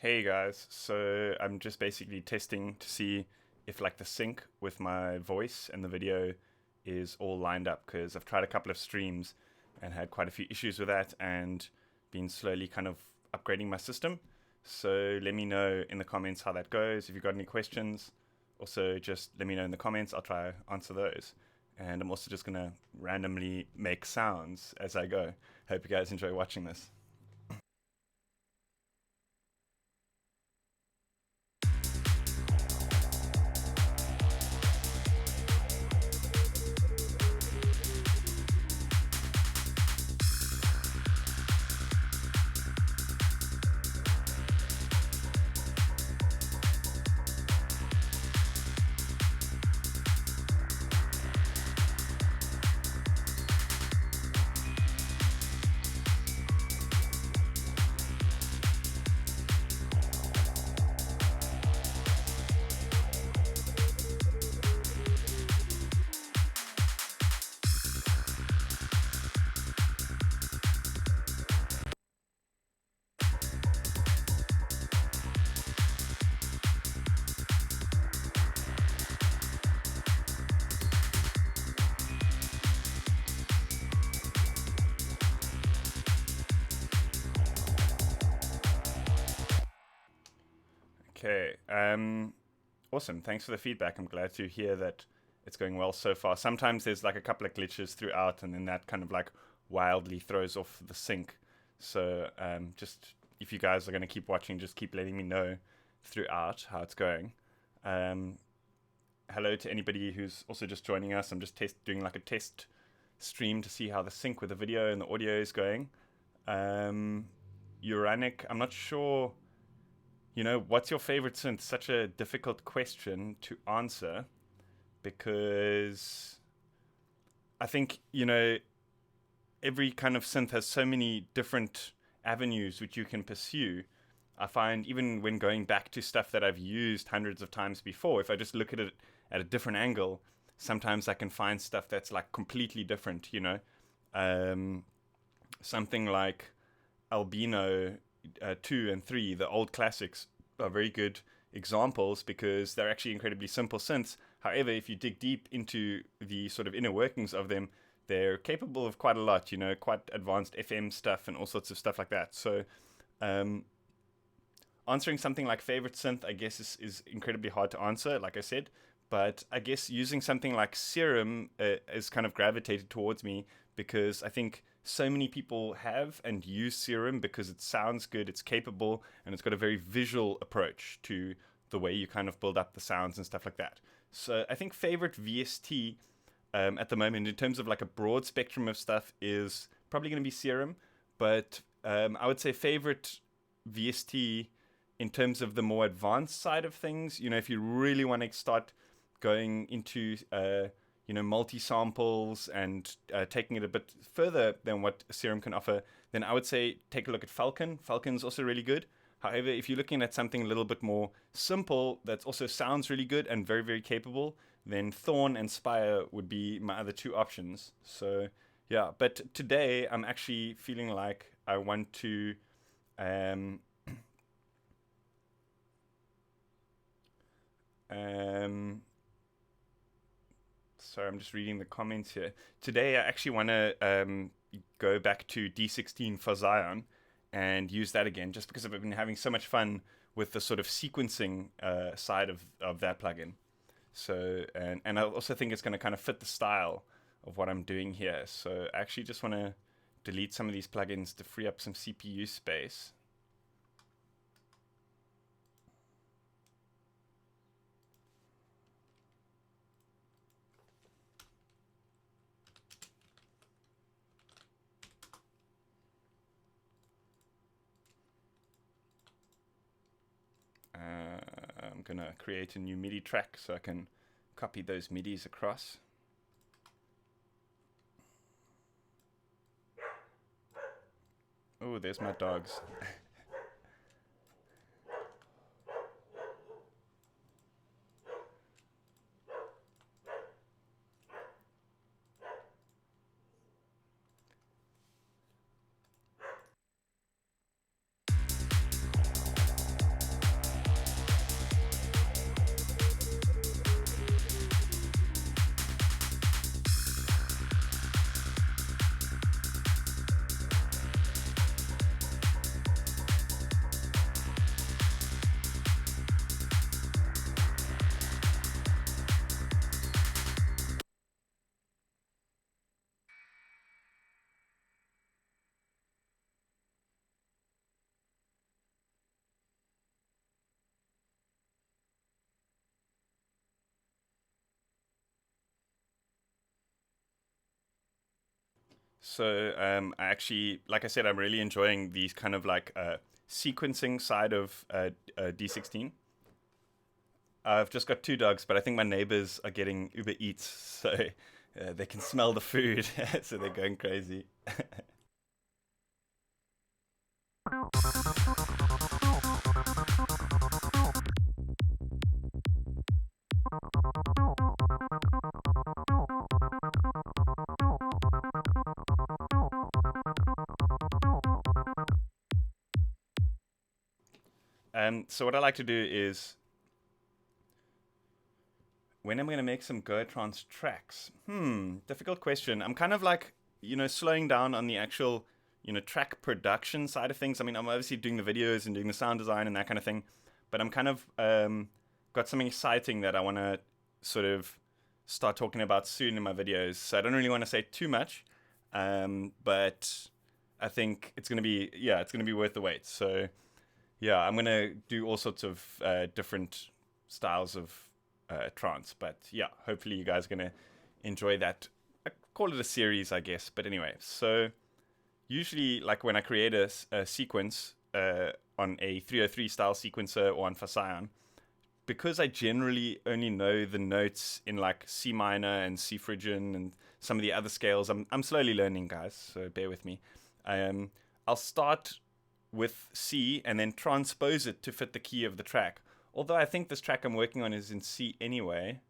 Hey guys, so I'm just basically testing to see if like the sync with my voice and the video is all lined up, because I've tried a couple of streams and had quite a few issues with that and been slowly kind of upgrading my system. So let me know in the comments how that goes. If you've got any questions, also just let me know in the comments. I'll try to answer those. And I'm also just going to randomly make sounds as I go. Hope you guys enjoy watching this. Okay, awesome. Thanks for the feedback. I'm glad to hear that it's going well so far. Sometimes there's like a couple of glitches throughout, and then that kind of like wildly throws off the sync. So just if you guys are going to keep watching, just keep letting me know throughout how it's going. Hello to anybody who's also just joining us. I'm just doing like a test stream to see how the sync with the video and the audio is going. Uranic, I'm not sure. What's your favorite synth? Such a difficult question to answer, because I think, every kind of synth has so many different avenues which you can pursue. I find even when going back to stuff that I've used hundreds of times before, if I just look at it at a different angle, sometimes I can find stuff that's like completely different, something like Albino 2 and 3, the old classics, are very good examples because they're actually incredibly simple synths. However, if you dig deep into the sort of inner workings of them, they're capable of quite a lot, quite advanced FM stuff and all sorts of stuff like that. So answering something like favorite synth, I guess, is incredibly hard to answer, like I said. But I guess using something like Serum is kind of gravitated towards me, because I think so many people have and use Serum because it sounds good, it's capable, and it's got a very visual approach to the way you kind of build up the sounds and stuff like that. So I think favorite VST at the moment, in terms of like a broad spectrum of stuff, is probably going to be Serum. But I would say favorite VST in terms of the more advanced side of things, if you really want to start going into multi-samples and taking it a bit further than what Serum can offer, then I would say take a look at Falcon. Falcon's also really good. However, if you're looking at something a little bit more simple that also sounds really good and very, very capable, then Thorn and Spire would be my other two options. So yeah, but today I'm actually feeling like I want to sorry, I'm just reading the comments here. Today, I actually want to go back to D16 for Zion and use that again, just because I've been having so much fun with the sort of sequencing side of that plugin. So, and I also think it's going to kind of fit the style of what I'm doing here. So I actually just want to delete some of these plugins to free up some CPU space. I'm going to create a new MIDI track so I can copy those MIDIs across. Oh, there's my dogs. So I actually, like I said, I'm really enjoying these kind of like sequencing side of D16. I've just got two dogs, but I think my neighbors are getting Uber Eats, so they can smell the food, so they're going crazy. So what I like to do is, when am I going to make some Goa-Trance tracks? Difficult question. I'm kind of like, slowing down on the actual, track production side of things. I mean, I'm obviously doing the videos and doing the sound design and that kind of thing, but I'm kind of got something exciting that I want to sort of start talking about soon in my videos. So I don't really want to say too much, but I think it's it's gonna be worth the wait. So yeah, I'm gonna do all sorts of different styles of trance. But yeah, hopefully you guys are gonna enjoy that. I call it a series, I guess. But anyway, so usually, like when I create a sequence on a 303 style sequencer or on Fascion, because I generally only know the notes in like C minor and C phrygian and some of the other scales. I'm slowly learning, guys, so bear with me. I'll start with C and then transpose it to fit the key of the track. Although I think this track I'm working on is in C anyway.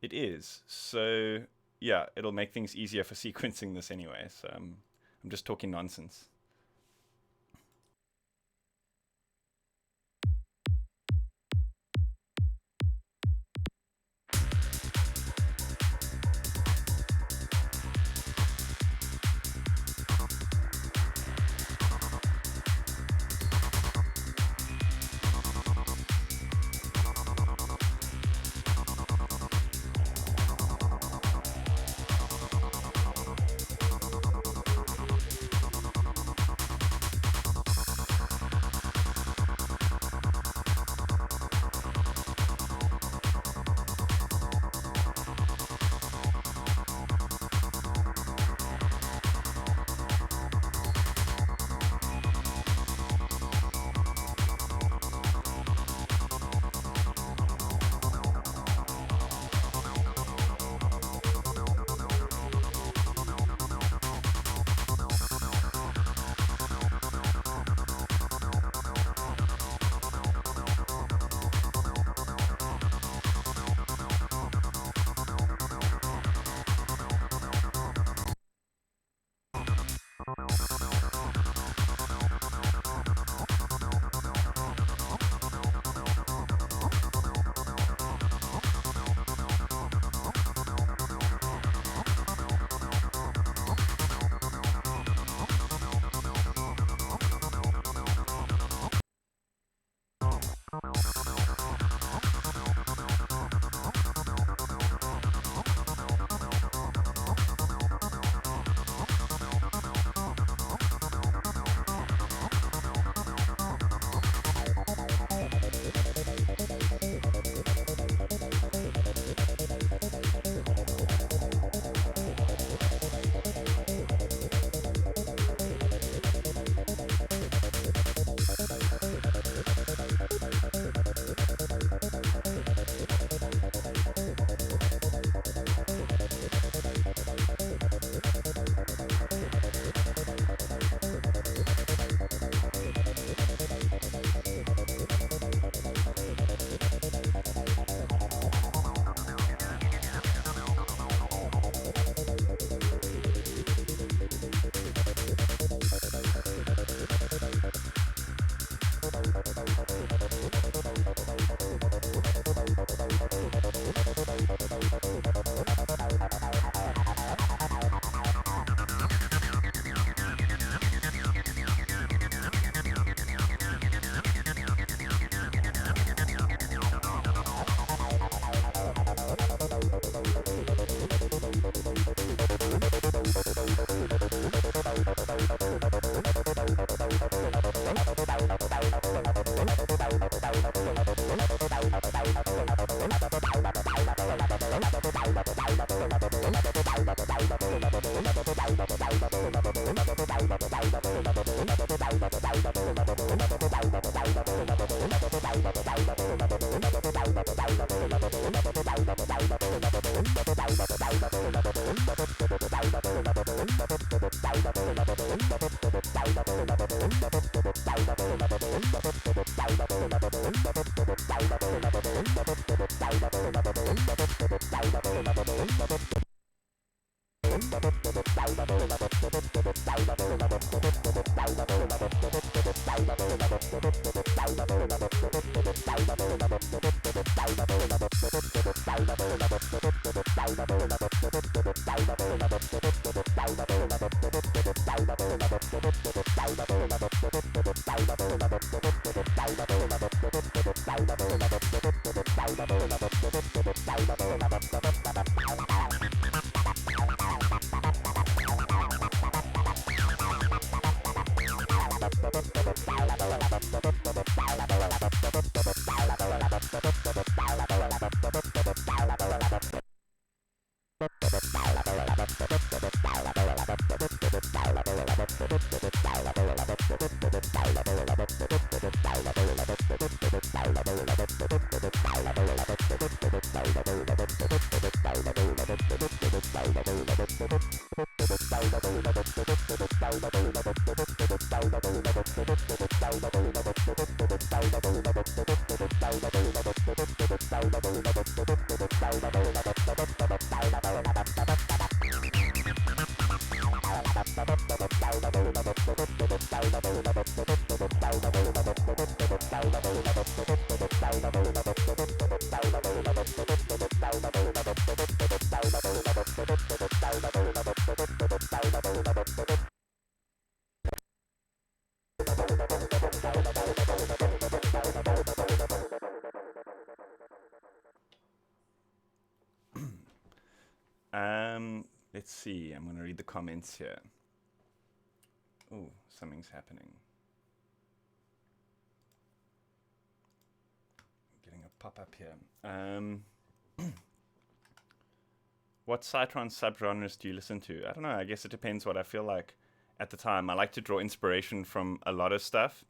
It is. So yeah, it'll make things easier for sequencing this anyway. So I'm just talking nonsense. Let's see. I'm going to read the comments here. Oh, something's happening. Getting a pop-up here. What Psy-Trance subgenres do you listen to? I don't know. I guess it depends what I feel like at the time. I like to draw inspiration from a lot of stuff,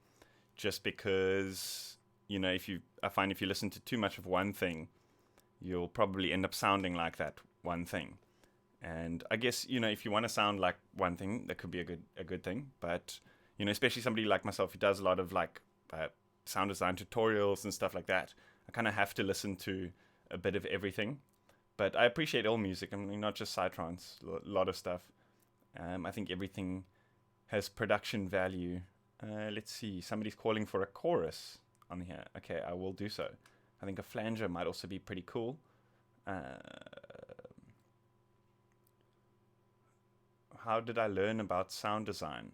just because, you know, I find if you listen to too much of one thing, you'll probably end up sounding like that one thing. And I guess, you know, if you want to sound like one thing, that could be a good thing. But, you know, especially somebody like myself who does a lot of like sound design tutorials and stuff like that, I kind of have to listen to a bit of everything. But I appreciate all music. I mean, not just Psy-Trance, a lot of stuff. I think everything has production value. Let's see. Somebody's calling for a chorus on here. Okay, I will do so. I think a flanger might also be pretty cool. How did I learn about sound design?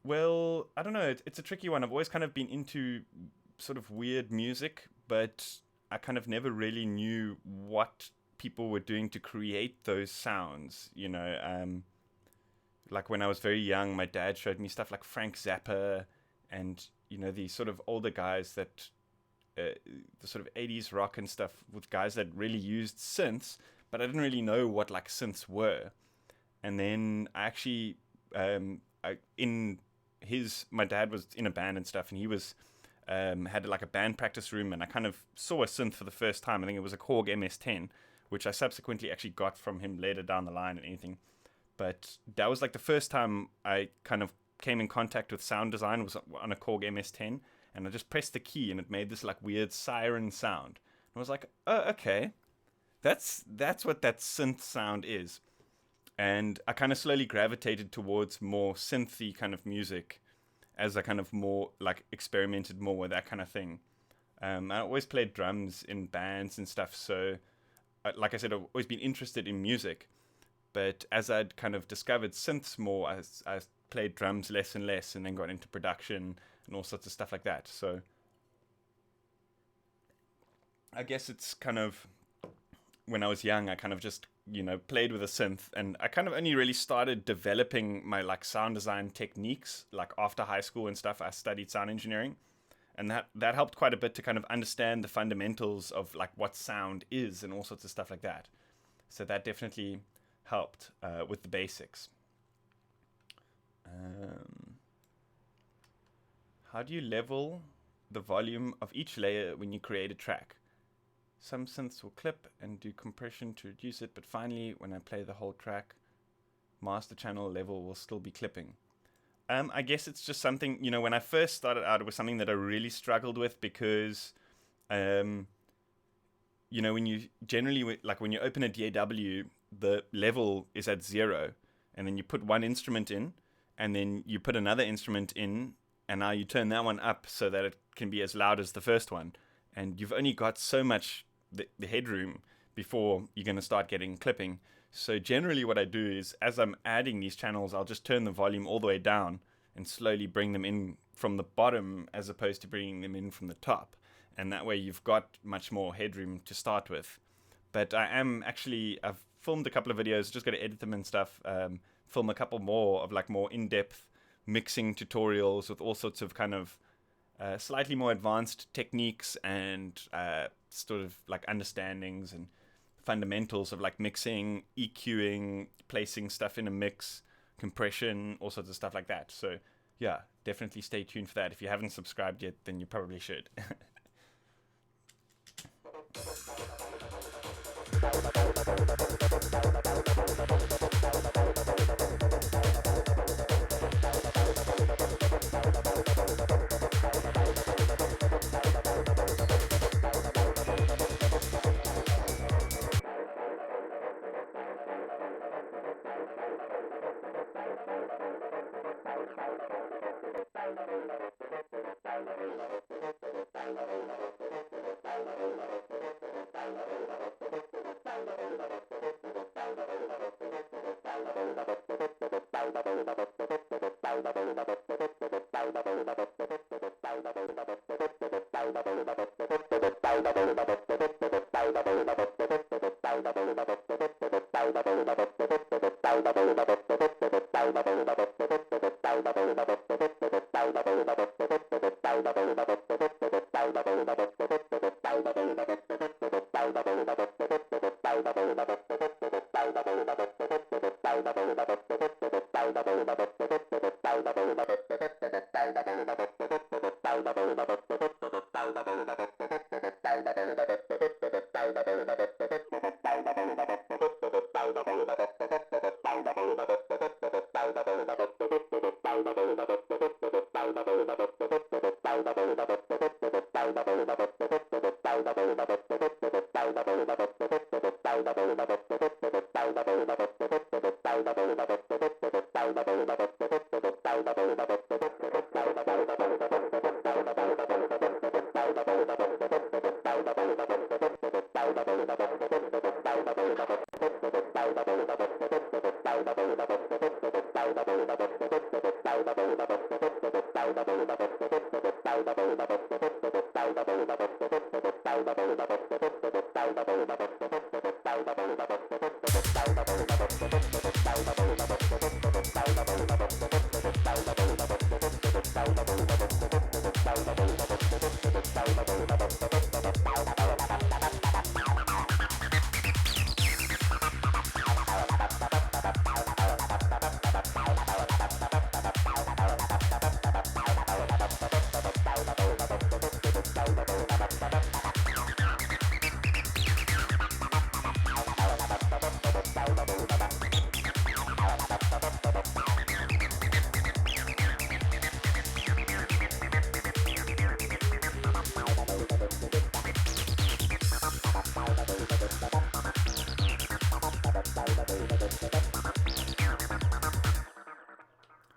Well, I don't know. It's a tricky one. I've always kind of been into sort of weird music, but I kind of never really knew what people were doing to create those sounds. You know, like when I was very young, my dad showed me stuff like Frank Zappa and, you know, these sort of older guys that, the sort of 80s rock and stuff with guys that really used synths, but I didn't really know what like synths were. And then I actually, my dad was in a band and stuff, and he was, had like a band practice room, and I kind of saw a synth for the first time. I think it was a Korg MS-10, which I subsequently actually got from him later down the line and anything. But that was like the first time I kind of came in contact with sound design, was on a Korg MS-10, and I just pressed the key and it made this like weird siren sound. And I was like, oh, okay, that's what that synth sound is. And I kind of slowly gravitated towards more synthy kind of music as I kind of more like experimented more with that kind of thing. I always played drums in bands and stuff, so like I said, I've always been interested in music. But as I'd kind of discovered synths more, I played drums less and less, and then got into production and all sorts of stuff like that. So I guess it's kind of, when I was young, I kind of just, you know, played with a synth, and I kind of only really started developing my like sound design techniques like after high school and stuff. I studied sound engineering, and that helped quite a bit to kind of understand the fundamentals of like what sound is and all sorts of stuff like that. So that definitely helped with the basics. How do you level the volume of each layer when you create a track? Some synths will clip and do compression to reduce it, but finally, when I play the whole track, master channel level will still be clipping. I guess it's just something, when I first started out, it was something that I really struggled with because, um, when you generally, like when you open a DAW, the level is at 0, and then you put one instrument in, and then you put another instrument in, and now you turn that one up so that it can be as loud as the first one. And you've only got so much the headroom before you're going to start getting clipping. So generally what I do is, as I'm adding these channels, I'll just turn the volume all the way down and slowly bring them in from the bottom as opposed to bringing them in from the top. And that way you've got much more headroom to start with. But I've filmed a couple of videos, just got to edit them and stuff, film a couple more of like more in-depth mixing tutorials with all sorts of kind of slightly more advanced techniques and sort of like understandings and fundamentals of like mixing, EQing, placing stuff in a mix, compression, all sorts of stuff like that. So yeah, definitely stay tuned for that. If you haven't subscribed yet, then you probably should.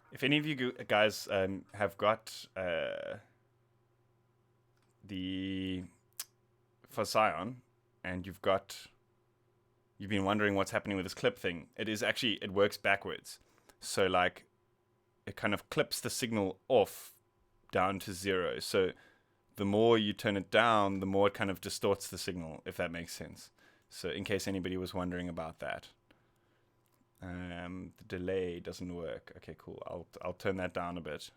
If any of you guys have got the for Scion and you've been wondering what's happening with this clip thing, it works backwards. So like it kind of clips the signal off down to 0. So the more you turn it down, the more it kind of distorts the signal, if that makes sense. So in case anybody was wondering about that. The delay doesn't work. Okay, cool. I'll turn that down a bit.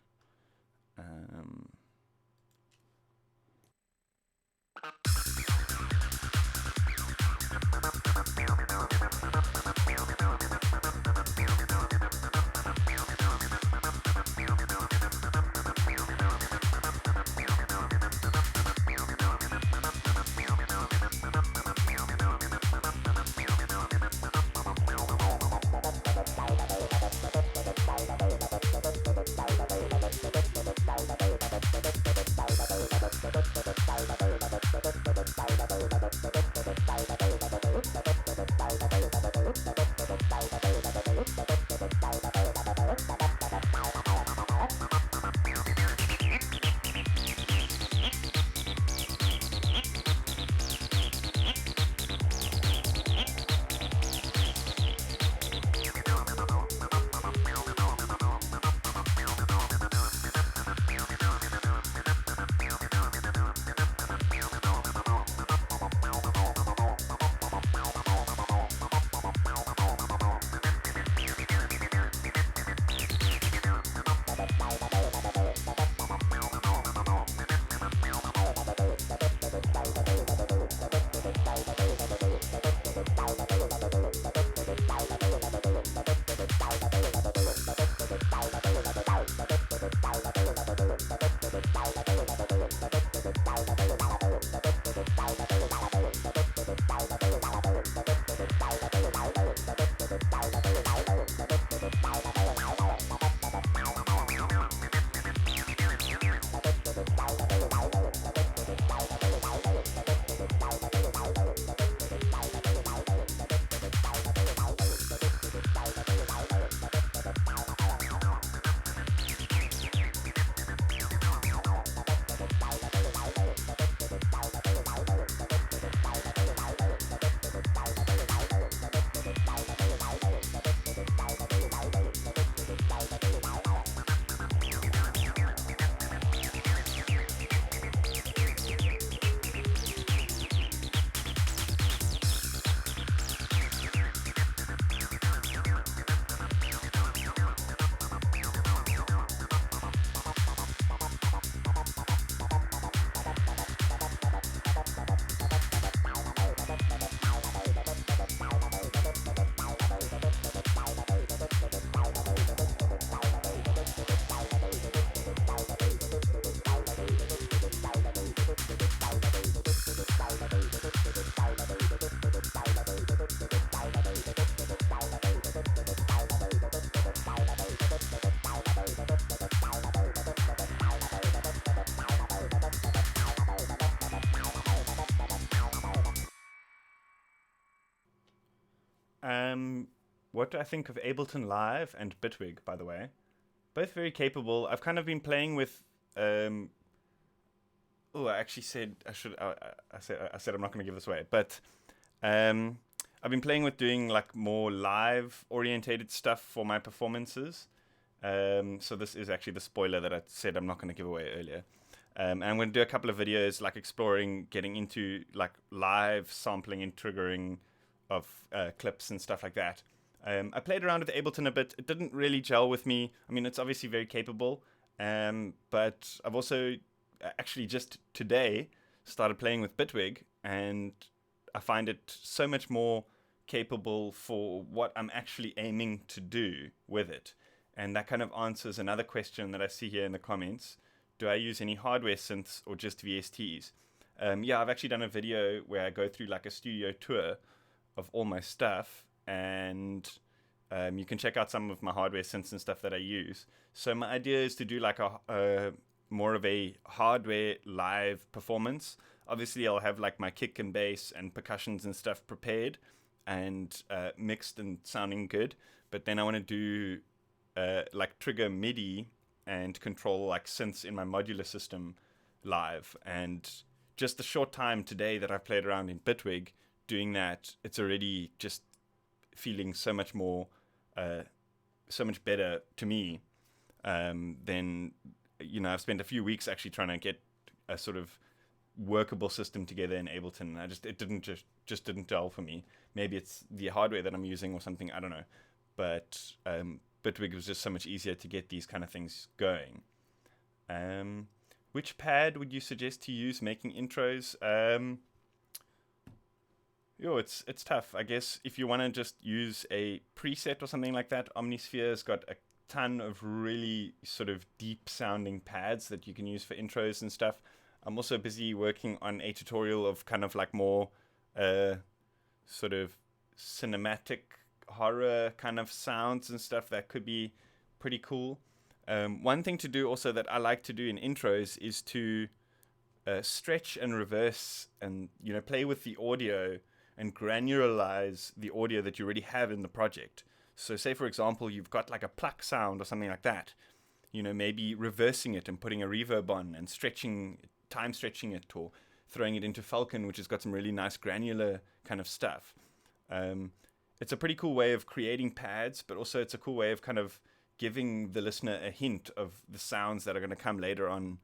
What do I think of Ableton Live and Bitwig, by the way? Both very capable. I've kind of been playing with. I actually said I should. I said I'm not going to give this away, but I've been playing with doing like more live orientated stuff for my performances. So this is actually the spoiler that I said I'm not going to give away earlier. And I'm going to do a couple of videos like exploring getting into like live sampling and triggering of clips and stuff like that. I played around with Ableton a bit. It didn't really gel with me. I mean, it's obviously very capable, but I've also actually just today started playing with Bitwig, and I find it so much more capable for what I'm actually aiming to do with it. And that kind of answers another question that I see here in the comments. Do I use any hardware synths or just VSTs? Yeah, I've actually done a video where I go through like a studio tour of all my stuff, and you can check out some of my hardware synths and stuff that I use. So my idea is to do like a more of a hardware live performance. Obviously, I'll have like my kick and bass and percussions and stuff prepared and mixed and sounding good. But then I want to do like trigger MIDI and control like synths in my modular system live. And just the short time today that I've played around in Bitwig doing that, it's already just feeling so much more, so much better to me than, I've spent a few weeks actually trying to get a sort of workable system together in Ableton. It didn't gel for me. Maybe it's the hardware that I'm using or something, I don't know. But Bitwig was just so much easier to get these kind of things going. Which pad would you suggest to use making intros? It's tough. I guess if you want to just use a preset or something like that, Omnisphere's got a ton of really sort of deep sounding pads that you can use for intros and stuff. I'm also busy working on a tutorial of kind of like more sort of cinematic horror kind of sounds and stuff that could be pretty cool. One thing to do also that I like to do in intros is to stretch and reverse and play with the audio and granularize the audio that you already have in the project. So say for example you've got like a pluck sound or something like that, maybe reversing it and putting a reverb on and time stretching it, or throwing it into Falcon, which has got some really nice granular kind of stuff. It's a pretty cool way of creating pads, but also it's a cool way of kind of giving the listener a hint of the sounds that are going to come later on,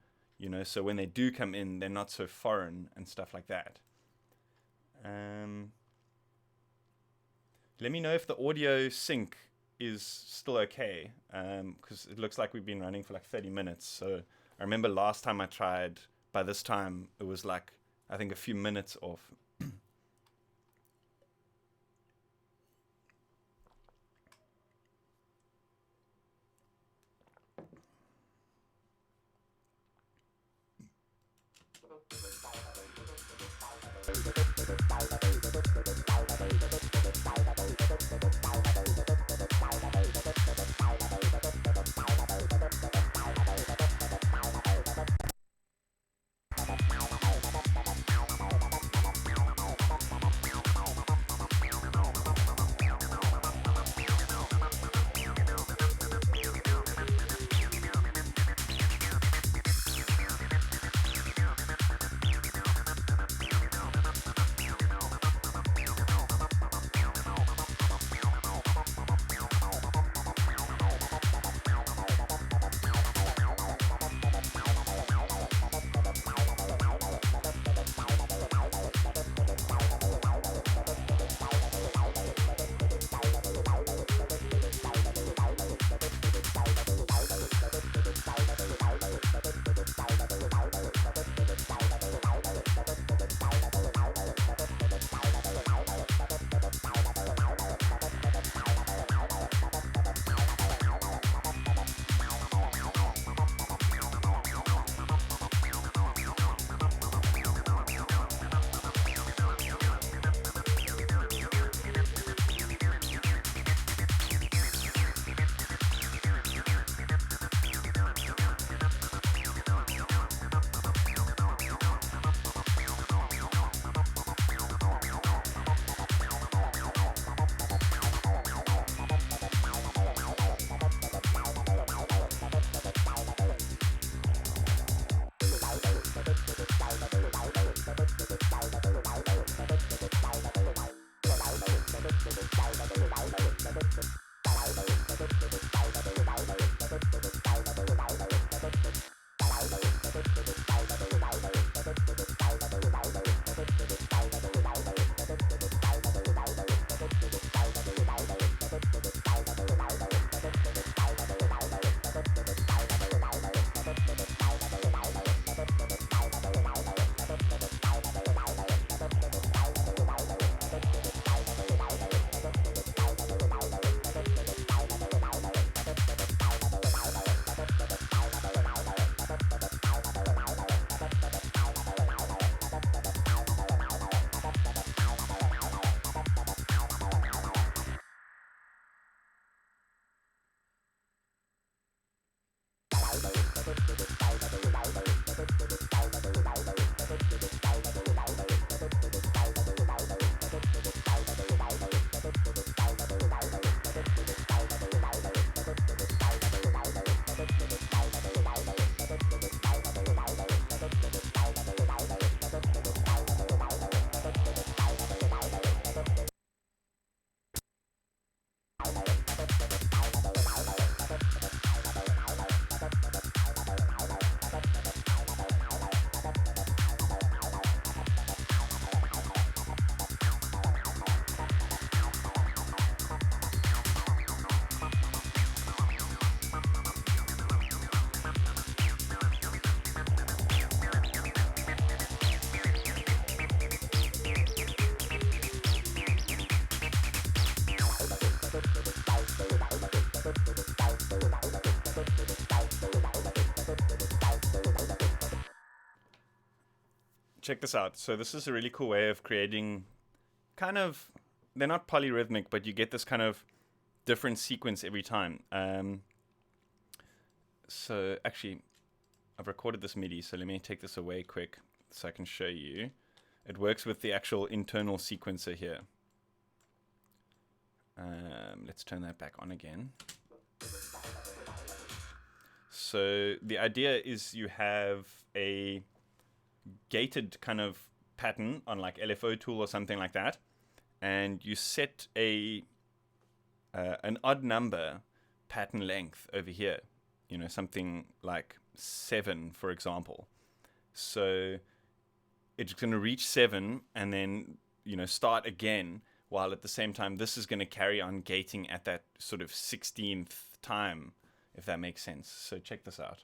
so when they do come in, they're not so foreign and stuff like that. Let me know if the audio sync is still okay, because it looks like we've been running for like 30 minutes. So I remember last time I tried, by this time it was like, I think a few minutes off. check this out. So this is a really cool way of creating kind of, they're not polyrhythmic, but you get this kind of different sequence every time. So actually, I've recorded this MIDI, so let me take this away quick so I can show you. It works with the actual internal sequencer here. Let's turn that back on again. So the idea is you have a gated kind of pattern on like LFO tool or something like that, and you set an odd number pattern length over here, you know, something like 7, for example. So it's going to reach 7 and then, you know, start again, while at the same time this is going to carry on gating at that sort of 16th time, if that makes sense. So check this out.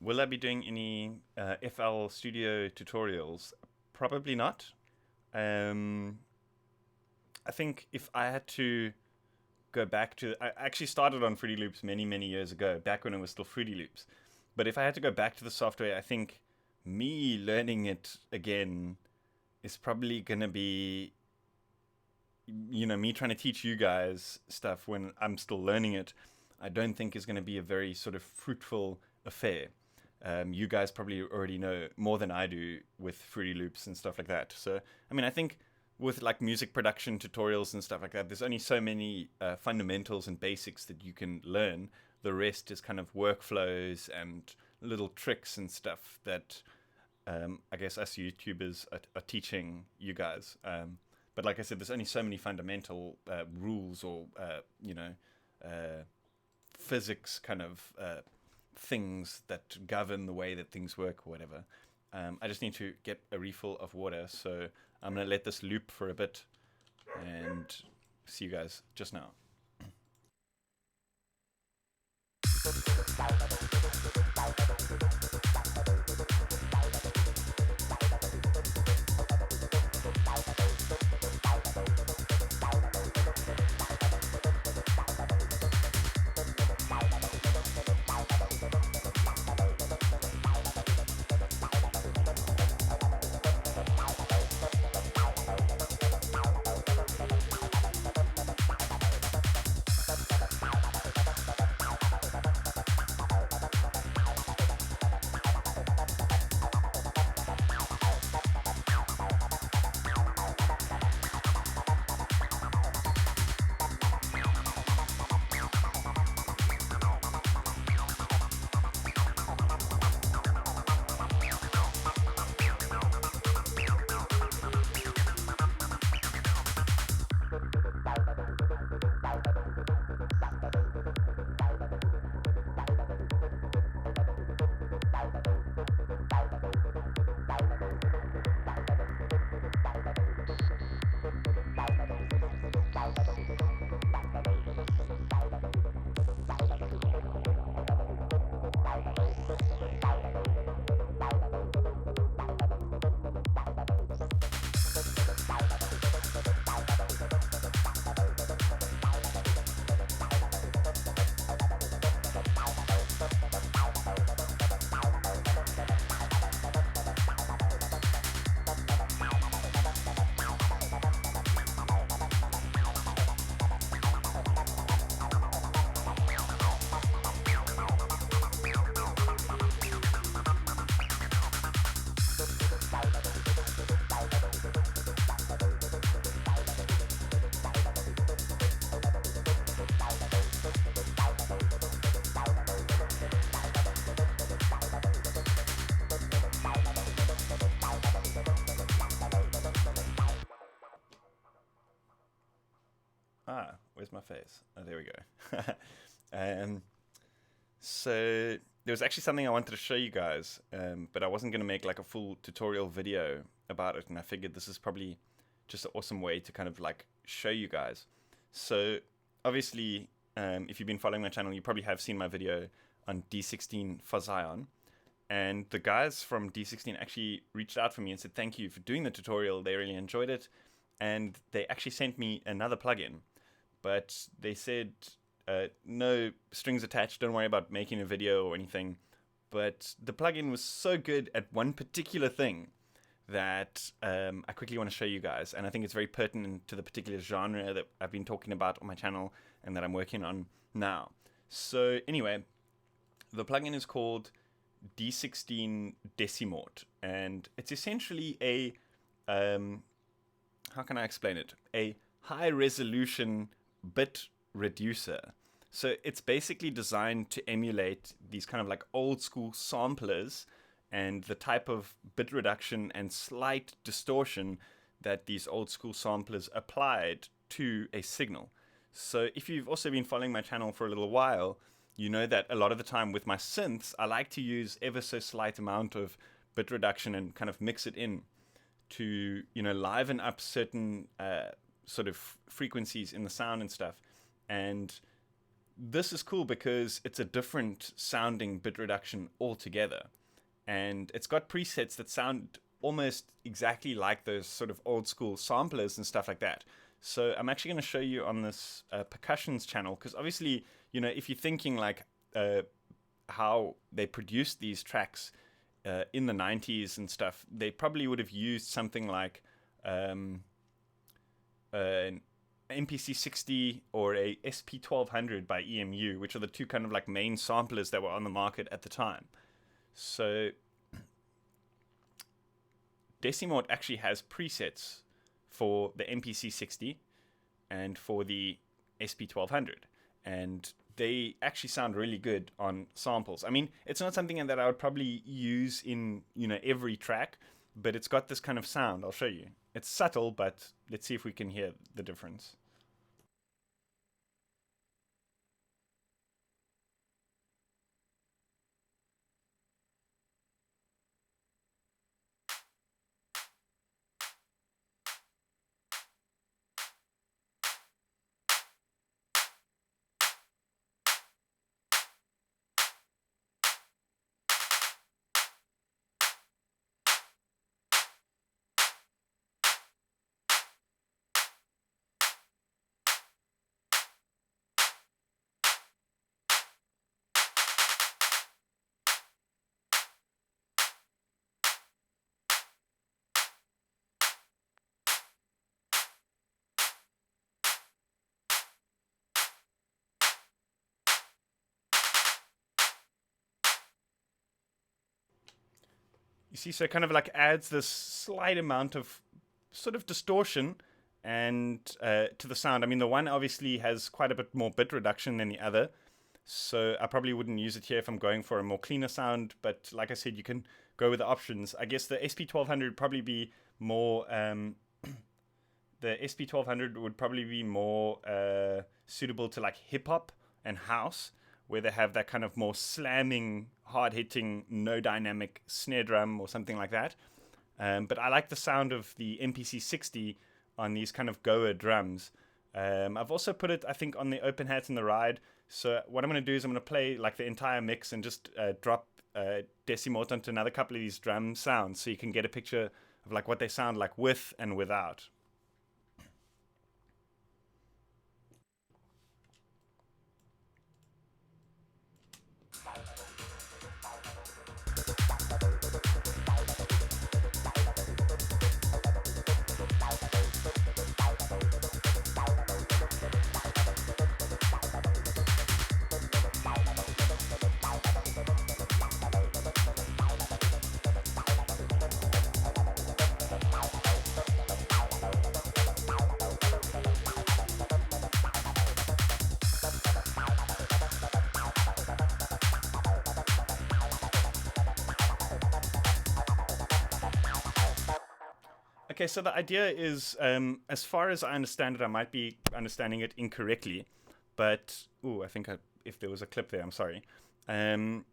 Will I be doing any FL Studio tutorials? Probably not. I think if I had to go back to... I actually started on Fruity Loops many, many years ago, back when it was still Fruity Loops. But if I had to go back to the software, I think me learning it again is probably going to be, you know, me trying to teach you guys stuff when I'm still learning it. I don't think is going to be a very sort of fruitful affair. You guys probably already know more than I do with Fruity Loops and stuff like that. So, I mean, I think with like music production tutorials and stuff like that, there's only so many fundamentals and basics that you can learn. The rest is kind of workflows and little tricks and stuff that I guess us YouTubers are teaching you guys. But like I said, there's only so many fundamental rules or, you know, physics kind of things that govern the way that things work or whatever. I just need to get a refill of water, so I'm going to let this loop for a bit and see you guys just now. Where's my face? Oh, there we go. So there was actually something I wanted to show you guys, but I wasn't going to make like a full tutorial video about it, and I figured this is probably just an awesome way to kind of like show you guys. So obviously, if you've been following my channel, you probably have seen my video on D16 Fuzz-Ion, and the guys from D16 actually reached out for me and said thank you for doing the tutorial. They really enjoyed it, and they actually sent me another plugin. But they said, no strings attached, don't worry about making a video or anything. But the plugin was so good at one particular thing that I quickly want to show you guys. And I think it's very pertinent to the particular genre that I've been talking about on my channel and that I'm working on now. So anyway, the plugin is called D16 Deci Mod. And it's essentially a, how can I explain it? A high resolution bit reducer. So it's basically designed to emulate these kind of like old school samplers and the type of bit reduction and slight distortion that these old school samplers applied to a signal. So if you've also been following my channel for a little while, you know that a lot of the time with my synths, I like to use ever so slight amount of bit reduction and kind of mix it in to, you know, liven up certain sort of frequencies in the sound and stuff. And this is cool because it's a different sounding bit reduction altogether, and it's got presets that sound almost exactly like those sort of old school samplers and stuff like that. So I'm actually going to show you on this percussions channel, because obviously, you know, if you're thinking like how they produced these tracks in the 90s and stuff, they probably would have used something like an MPC-60 or a SP-1200 by EMU, which are the two kind of like main samplers that were on the market at the time. So Deci Mod actually has presets for the MPC-60 and for the SP-1200, and they actually sound really good on samples. I mean, it's not something that I would probably use in, you know, every track, but it's got this kind of sound. I'll show you. It's subtle, but let's see if we can hear the difference. You see, so it kind of like adds this slight amount of sort of distortion and to the sound. I mean, the one obviously has quite a bit more bit reduction than the other, so I probably wouldn't use it here if I'm going for a more cleaner sound. But like I said, you can go with the options. I guess the SP1200 would probably be more. The SP1200 would probably be more suitable to like hip hop and house, where they have that kind of more slamming, hard hitting, no dynamic snare drum or something like that. But I like the sound of the MPC 60 on these kind of Goa drums. I've also put it, I think, on the open hat and the ride. So what I'm going to do is I'm going to play like the entire mix and just drop Deci Mod onto another couple of these drum sounds, so you can get a picture of like what they sound like with and without. Okay, so the idea is, as far as I understand it, I might be understanding it incorrectly, but I think if there was a clip there, I'm sorry. The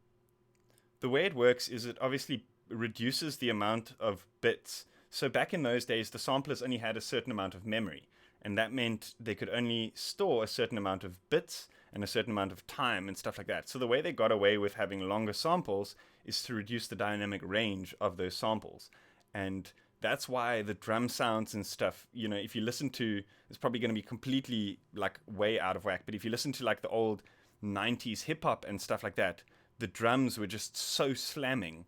way it works is it obviously reduces the amount of bits. So back in those days, the samplers only had a certain amount of memory, and that meant they could only store a certain amount of bits and a certain amount of time and stuff like that. So the way they got away with having longer samples is to reduce the dynamic range of those samples. And that's why the drum sounds and stuff, if you listen to, it's probably going to be completely like way out of whack. But if you listen to like the old 90s hip hop and stuff like that, the drums were just so slamming.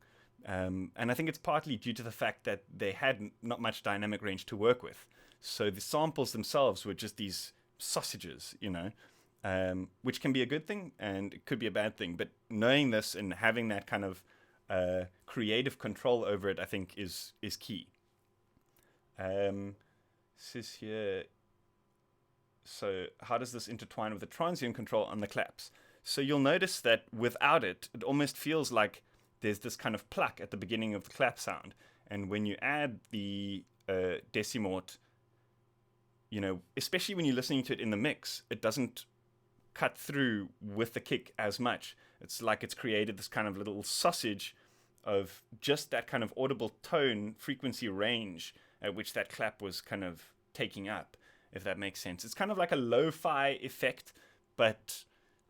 And I think it's partly due to the fact that they had not much dynamic range to work with. So the samples themselves were just these sausages, which can be a good thing and it could be a bad thing. But knowing this and having that kind of creative control over it, I think is key. Says here, so how does this intertwine with the transient control on the claps? So you'll notice that without it, it almost feels like there's this kind of pluck at the beginning of the clap sound. And when you add the Deci Mod, especially when you're listening to it in the mix, it doesn't cut through with the kick as much. It's like it's created this kind of little sausage of just that kind of audible tone frequency range at which that clap was kind of taking up, if that makes sense. It's kind of like a lo-fi effect, but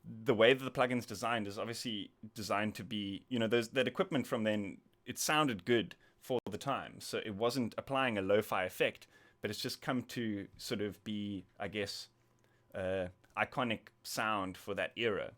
the way that the plugin's designed is obviously designed to be, that equipment from then, it sounded good for the time. So it wasn't applying a lo-fi effect, but it's just come to sort of be, I guess, iconic sound for that era.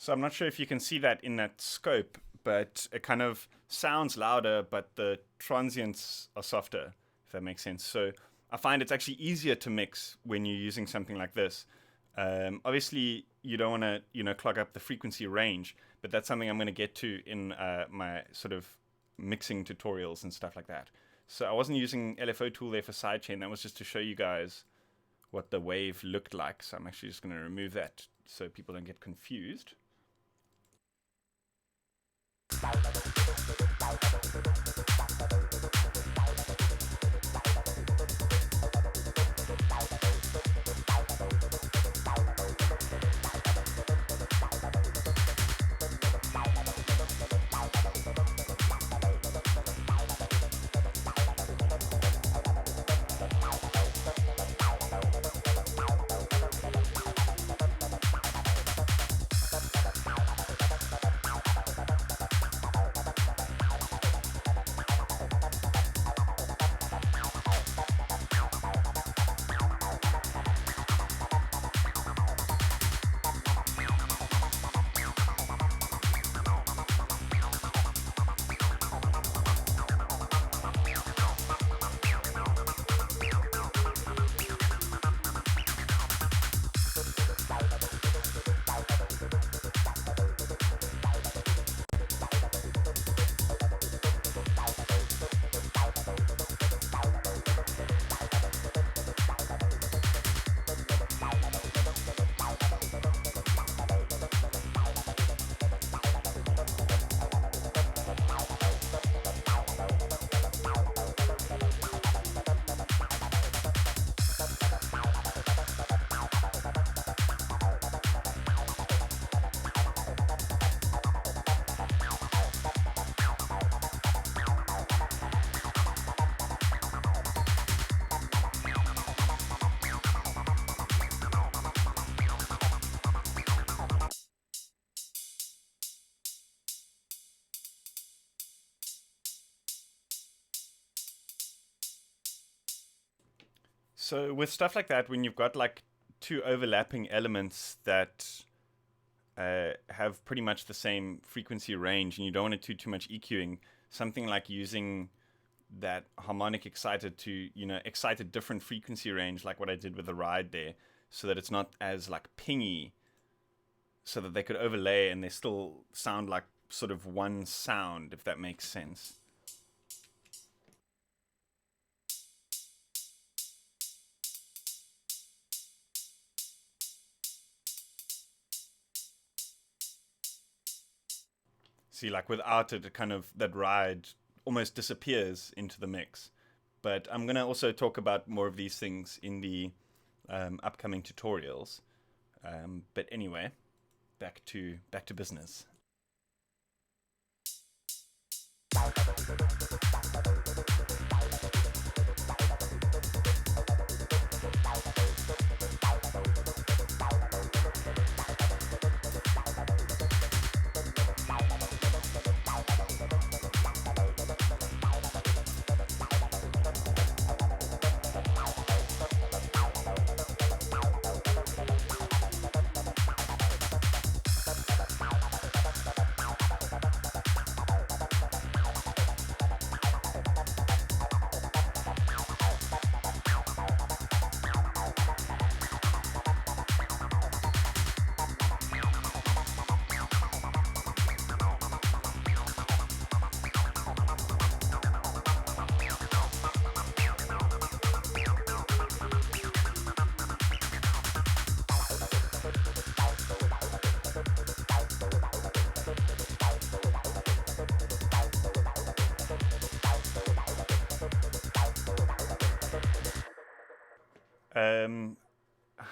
So I'm not sure if you can see that in that scope, but it kind of sounds louder, but the transients are softer, if that makes sense. So I find it's actually easier to mix when you're using something like this. Obviously, you don't want to, clog up the frequency range, but that's something I'm going to get to in my sort of mixing tutorials and stuff like that. So I wasn't using LFO tool there for sidechain. That was just to show you guys what the wave looked like. So I'm actually just going to remove that so people don't get confused. So with stuff like that, when you've got like two overlapping elements that have pretty much the same frequency range, and you don't want to do too much EQing, something like using that harmonic excited to excite a different frequency range, like what I did with the ride there, so that it's not as like pingy, so that they could overlay and they still sound like sort of one sound, if that makes sense. See, like without it, kind of that ride almost disappears into the mix. But I'm gonna also talk about more of these things in the upcoming tutorials. But anyway, back to business.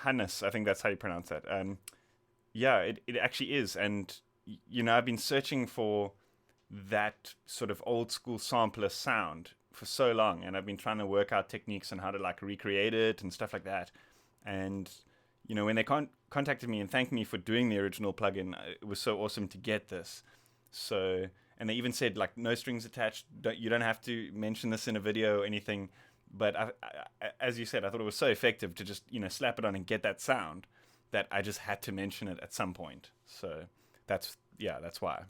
Hannes, I think that's how you pronounce that. Yeah, it actually is. And, I've been searching for that sort of old school sampler sound for so long. And I've been trying to work out techniques on how to like recreate it and stuff like that. And, when they contacted me and thanked me for doing the original plugin, it was so awesome to get this. So, and they even said like no strings attached. You don't have to mention this in a video or anything. But I, as you said, I thought it was so effective to just slap it on and get that sound that I just had to mention it at some point. So that's why.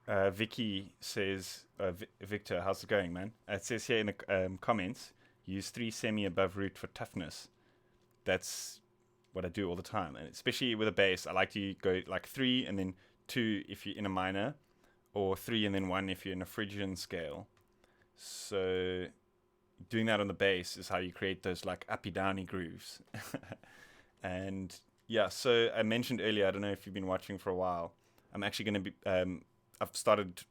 Vicky says, Victor, how's it going, man? It says here in the comments, use 3 semi above root for toughness. That's what I do all the time, and especially with a bass, I like to go like 3 and then 2 if you're in a minor, or 3 and then 1 if you're in a Phrygian scale. So doing that on the bass is how you create those like uppy downy grooves. And yeah, so I mentioned earlier, I don't know if you've been watching for a while, I'm actually going to be I've started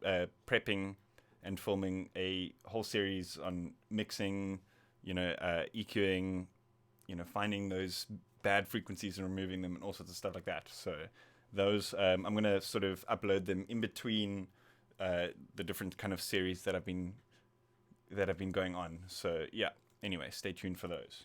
prepping and filming a whole series on mixing, EQing, finding those bad frequencies and removing them and all sorts of stuff like that. So those, I'm going to sort of upload them in between the different kind of series that have been going on. So yeah, anyway, stay tuned for those.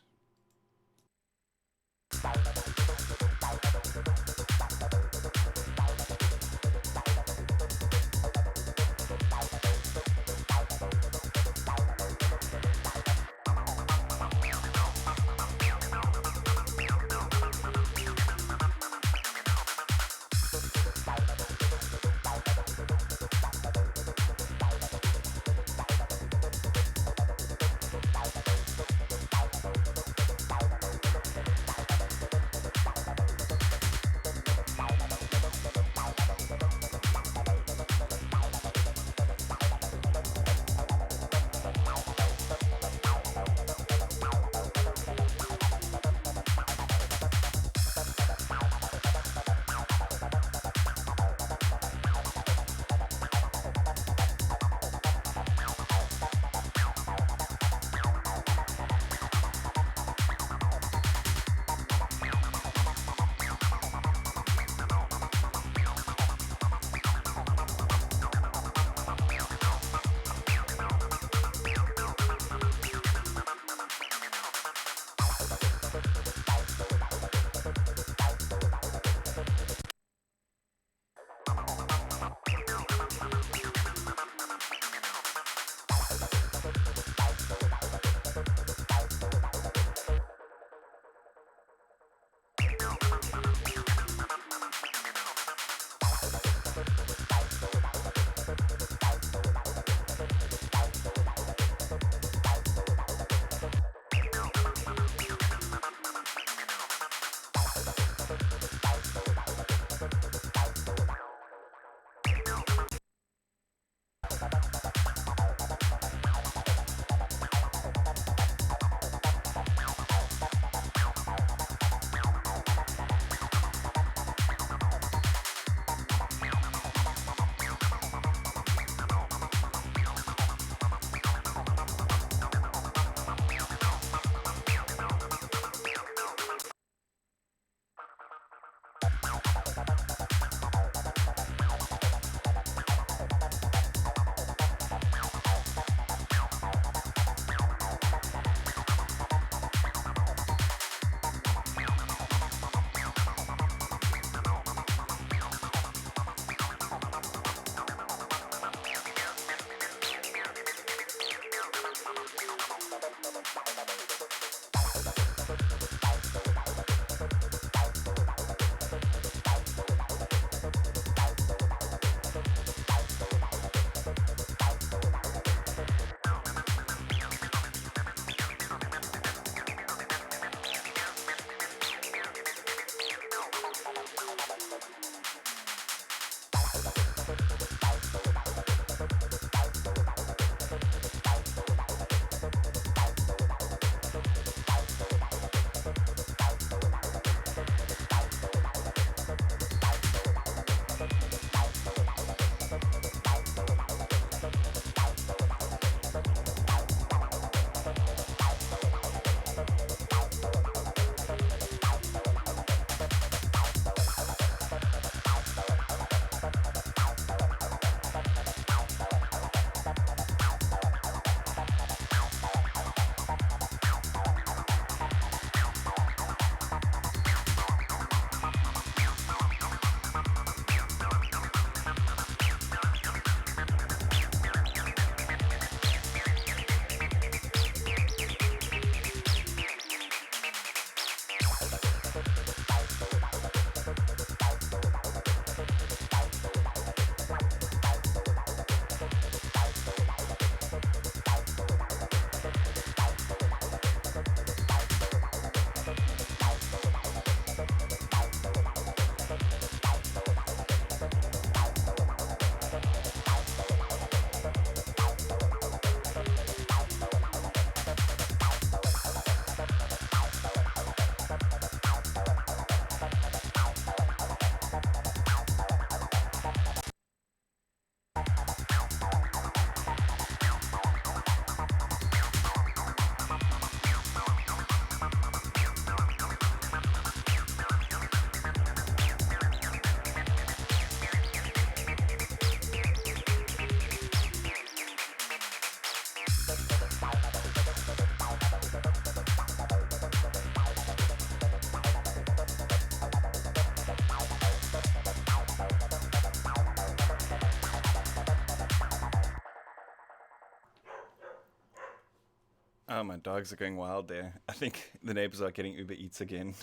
Oh, my dogs are going wild there. I think the neighbors are getting Uber Eats again.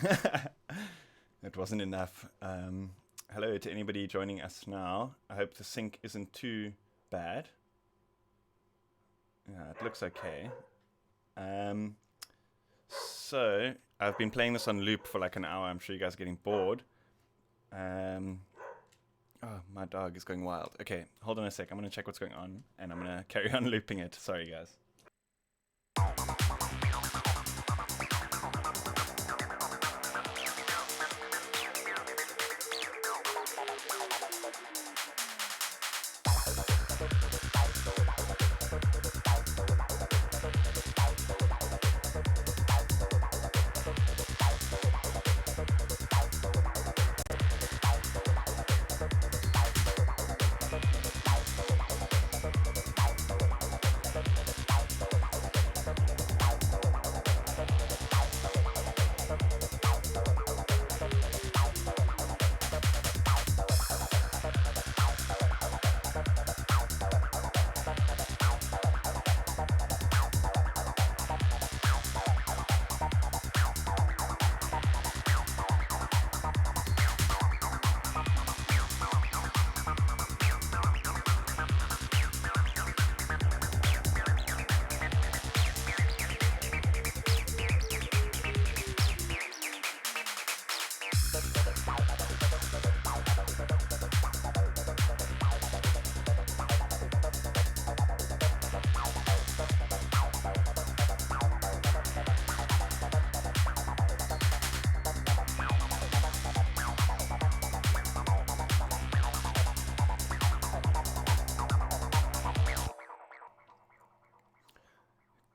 It wasn't enough. Hello to anybody joining us now. I hope the sync isn't too bad. Yeah, it looks okay. So I've been playing this on loop for like an hour. I'm sure you guys are getting bored. Oh, my dog is going wild. Okay, hold on a sec. I'm going to check what's going on, and I'm going to carry on looping it. Sorry, guys.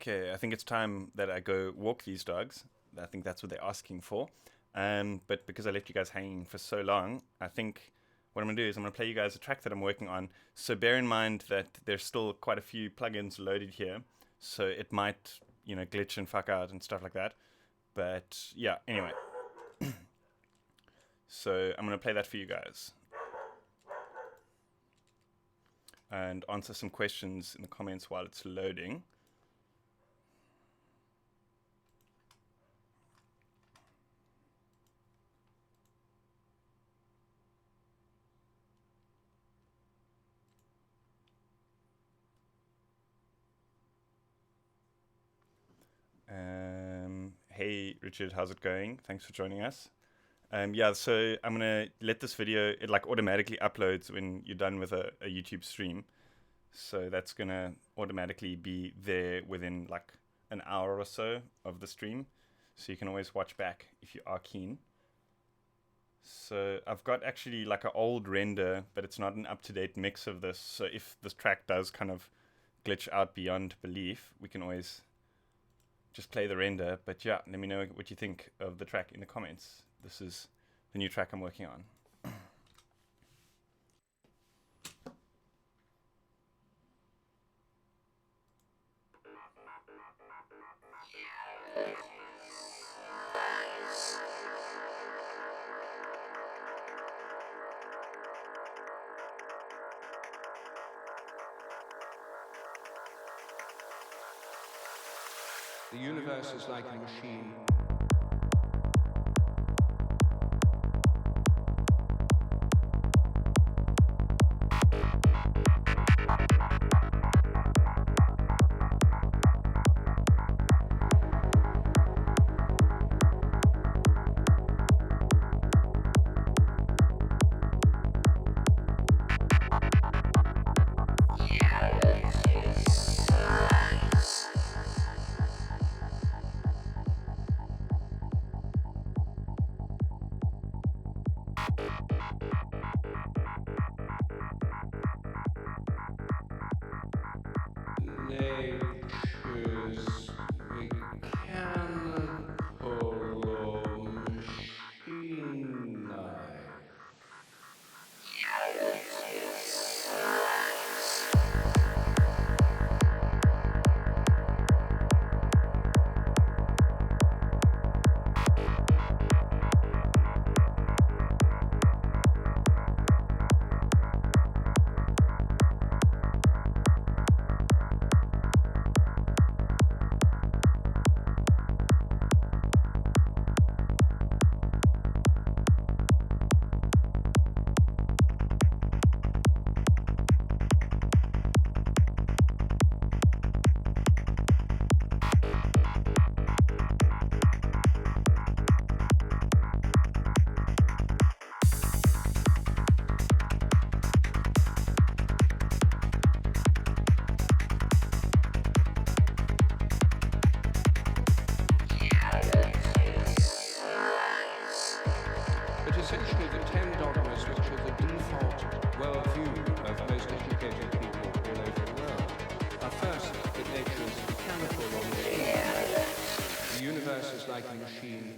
Okay, I think it's time that I go walk these dogs. I think that's what they're asking for. But because I left you guys hanging for so long, I think what I'm going to do is I'm going to play you guys a track that I'm working on. So bear in mind that there's still quite a few plugins loaded here. So it might, glitch and fuck out and stuff like that. But yeah, anyway. So I'm going to play that for you guys. And answer some questions in the comments while it's loading. Hey Richard, how's it going? Thanks for joining us. Yeah, so I'm gonna let this video, it like automatically uploads when you're done with a YouTube stream. So that's gonna automatically be there within like an hour or so of the stream. So you can always watch back if you are keen. So I've got actually like an old render, but it's not an up-to-date mix of this. So if this track does kind of glitch out beyond belief, we can always just play the render. But yeah, let me know what you think of the track in the comments. This is the new track I'm working on. The universe is like a machine. like a machine.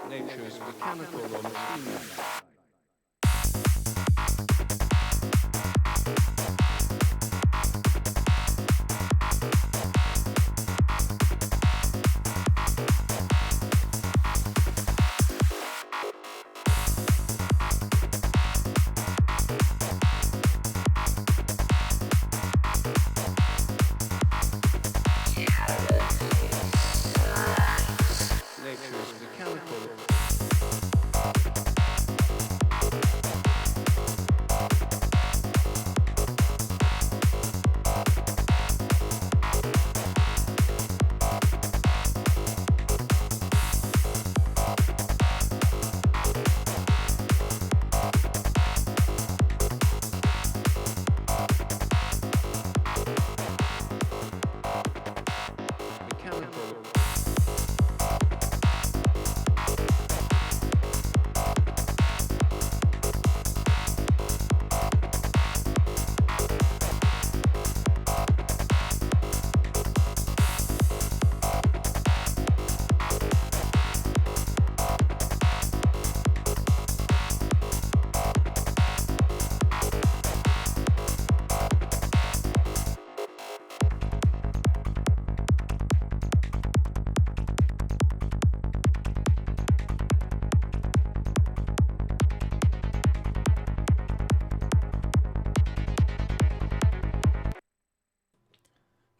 Nature is mechanical or machine-like. Nature is mechanical. Mechanical.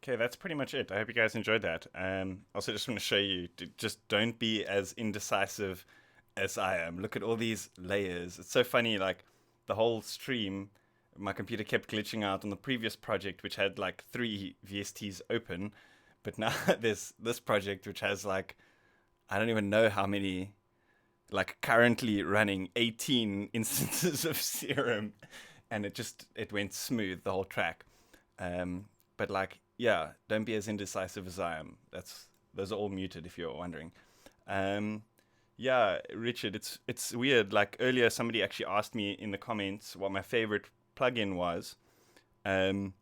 Okay, that's pretty much it. I hope you guys enjoyed that. Also, just want to show you, just don't be as indecisive as I am. Look at all these layers. It's so funny, like, the whole stream, my computer kept glitching out on the previous project, which had, like, 3 VSTs open. But now there's this project, which has, like, I don't even know how many, like, currently running 18 instances of Serum. And it went smooth, the whole track. But, like, yeah, don't be as indecisive as I am. Those are all muted if you're wondering. Yeah, Richard, it's weird. Like earlier, somebody actually asked me in the comments what my favorite plugin was, And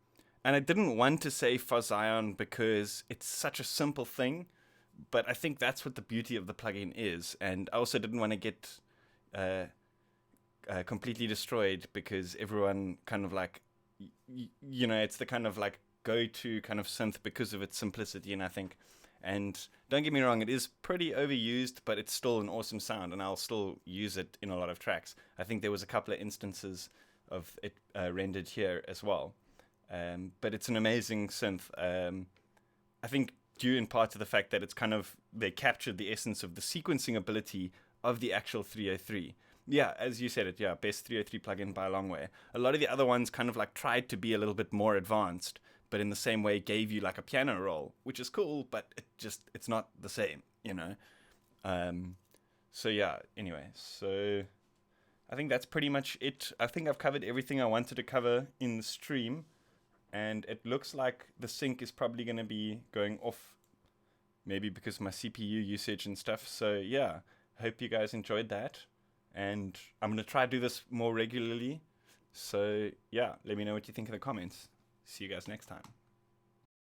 I didn't want to say Fuzzion because it's such a simple thing, but I think that's what the beauty of the plugin is. And I also didn't want to get uh, completely destroyed because everyone kind of like, it's the kind of like go-to kind of synth because of its simplicity. And I think, and don't get me wrong, it is pretty overused, but it's still an awesome sound, and I'll still use it in a lot of tracks. I think there was a couple of instances of it rendered here as well. But it's an amazing synth. I think due in part to the fact that it's kind of, they captured the essence of the sequencing ability of the actual 303. Yeah, as you said it, yeah, best 303 plugin by a long way. A lot of the other ones kind of like tried to be a little bit more advanced, but in the same way gave you like a piano roll, which is cool, but it's not the same, you know? So yeah, anyway, so I think that's pretty much it. I think I've covered everything I wanted to cover in the stream, and it looks like the sync is probably going to be going off, maybe because of my CPU usage and stuff. So yeah, hope you guys enjoyed that, and I'm going to try to do this more regularly. So yeah, let me know what you think in the comments. See you guys next time.